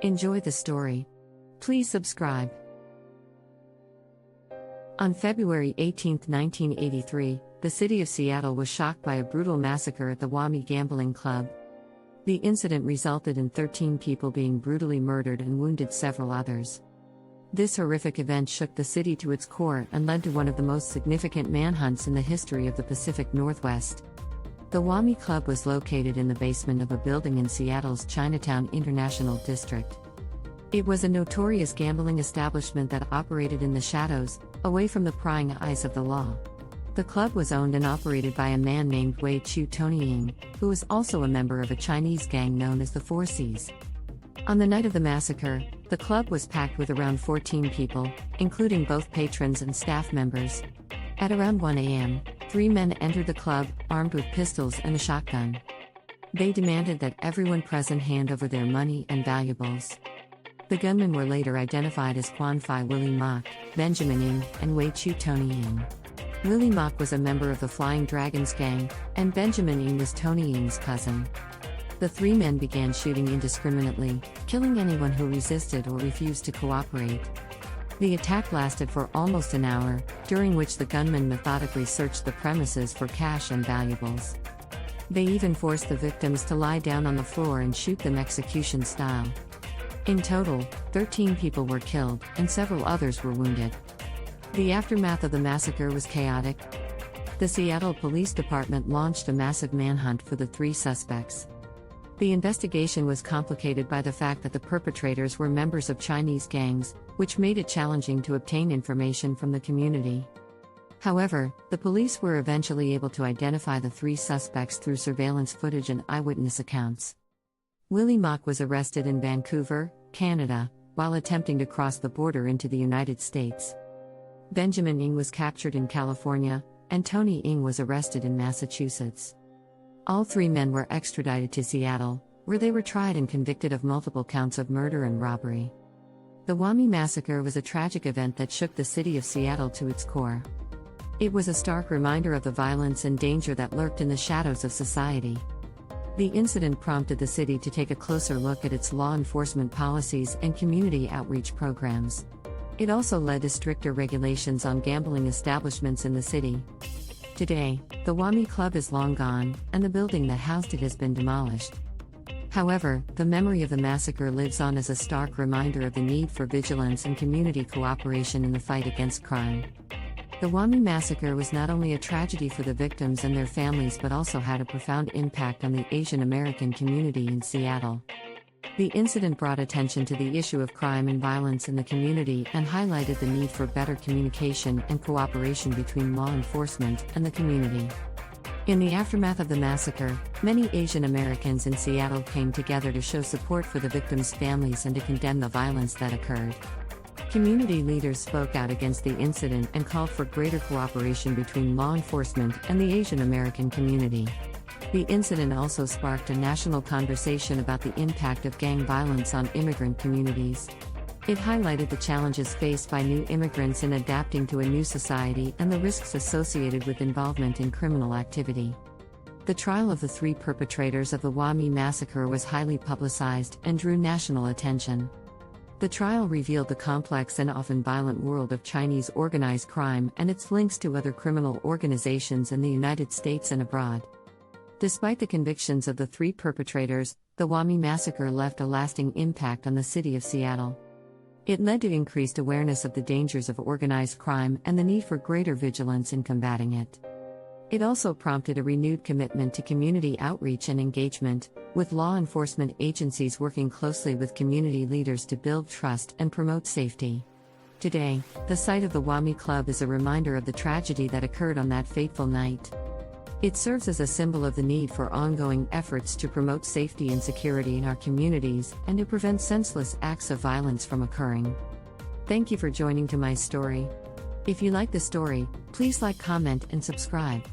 Enjoy the story. Please subscribe. On February 18, 1983, the city of Seattle was shocked by a brutal massacre at the Wah Mee gambling club. The incident resulted in 13 people being brutally murdered and wounded several others. This horrific event shook the city to its core and led to one of the most significant manhunts in the history of the Pacific Northwest. The Wah Mee Club was located in the basement of a building in Seattle's Chinatown International District. It was a notorious gambling establishment that operated in the shadows, away from the prying eyes of the law. The club was owned and operated by a man named Wei Chu Tonying, who was also a member of a Chinese gang known as the Four Cs. On the night of the massacre, the club was packed with around 14 people, including both patrons and staff members. At around 1 a.m., 3 men entered the club, armed with pistols and a shotgun. They demanded that everyone present hand over their money and valuables. The gunmen were later identified as Quan Phi Willie Mock, Benjamin Ng, and Wei Chu Tony Ng. Willie Mock was a member of the Flying Dragons gang, and Benjamin Ng was Tony Ng's cousin. The 3 men began shooting indiscriminately, killing anyone who resisted or refused to cooperate. The attack lasted for almost an hour, during which the gunmen methodically searched the premises for cash and valuables. They even forced the victims to lie down on the floor and shoot them execution style. In total, 13 people were killed, and several others were wounded. The aftermath of the massacre was chaotic. The Seattle Police Department launched a massive manhunt for the 3 suspects. The investigation was complicated by the fact that the perpetrators were members of Chinese gangs, which made it challenging to obtain information from the community. However, the police were eventually able to identify the 3 suspects through surveillance footage and eyewitness accounts. Willie Mock was arrested in Vancouver, Canada, while attempting to cross the border into the United States. Benjamin Ng was captured in California, and Tony Ng was arrested in Massachusetts. All 3 men were extradited to Seattle, where they were tried and convicted of multiple counts of murder and robbery. The Wah Mee Massacre was a tragic event that shook the city of Seattle to its core. It was a stark reminder of the violence and danger that lurked in the shadows of society. The incident prompted the city to take a closer look at its law enforcement policies and community outreach programs. It also led to stricter regulations on gambling establishments in the city. Today, the Wah Mee Club is long gone, and the building that housed it has been demolished. However, the memory of the massacre lives on as a stark reminder of the need for vigilance and community cooperation in the fight against crime. The Wah Mee Massacre was not only a tragedy for the victims and their families but also had a profound impact on the Asian American community in Seattle. The incident brought attention to the issue of crime and violence in the community and highlighted the need for better communication and cooperation between law enforcement and the community. In the aftermath of the massacre, many Asian Americans in Seattle came together to show support for the victims' families and to condemn the violence that occurred. Community leaders spoke out against the incident and called for greater cooperation between law enforcement and the Asian American community. The incident also sparked a national conversation about the impact of gang violence on immigrant communities. It highlighted the challenges faced by new immigrants in adapting to a new society and the risks associated with involvement in criminal activity. The trial of the 3 perpetrators of the Wah Mee Massacre was highly publicized and drew national attention. The trial revealed the complex and often violent world of Chinese organized crime and its links to other criminal organizations in the United States and abroad. Despite the convictions of the 3 perpetrators, the Wah Mee Massacre left a lasting impact on the city of Seattle. It led to increased awareness of the dangers of organized crime and the need for greater vigilance in combating it. It also prompted a renewed commitment to community outreach and engagement, with law enforcement agencies working closely with community leaders to build trust and promote safety. Today, the site of the Wah Mee Club is a reminder of the tragedy that occurred on that fateful night. It serves as a symbol of the need for ongoing efforts to promote safety and security in our communities and to prevent senseless acts of violence from occurring. Thank you for joining to my story. If you like the story, please like, comment, and subscribe.